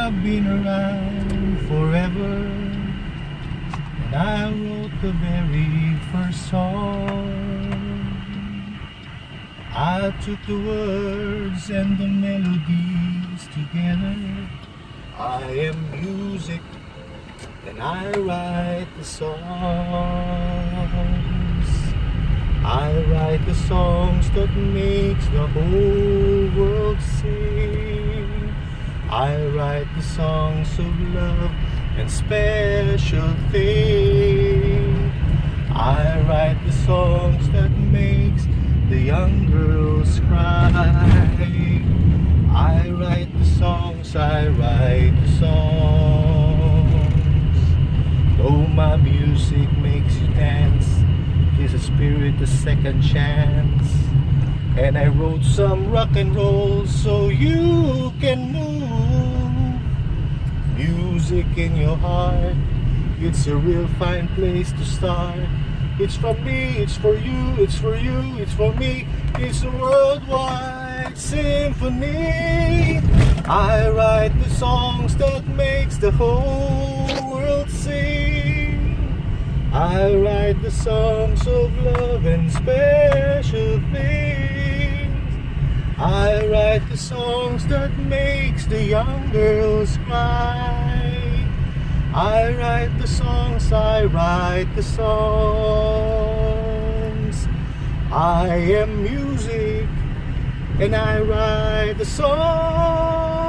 I've been around forever, and I wrote the very first song. I took the words and the melodies together. I am music, and I write the songs. I write the songs that makes the whole world sing. I write the songs of love and special things. I write the songs that makes the young girls cry. I write the songs, I write the songs. Though my music makes you dance, gives a spirit a second chance. And I wrote some rock and roll so you can move. Music in your heart, it's a real fine place to start. It's for me, it's for you, it's for you, it's for me. It's a worldwide symphony. I write the songs that makes the whole world sing. I write the songs of love and special things. I write the songs that makes the young girls cry. I write the songs, I write the songs. I am music, and I write the songs.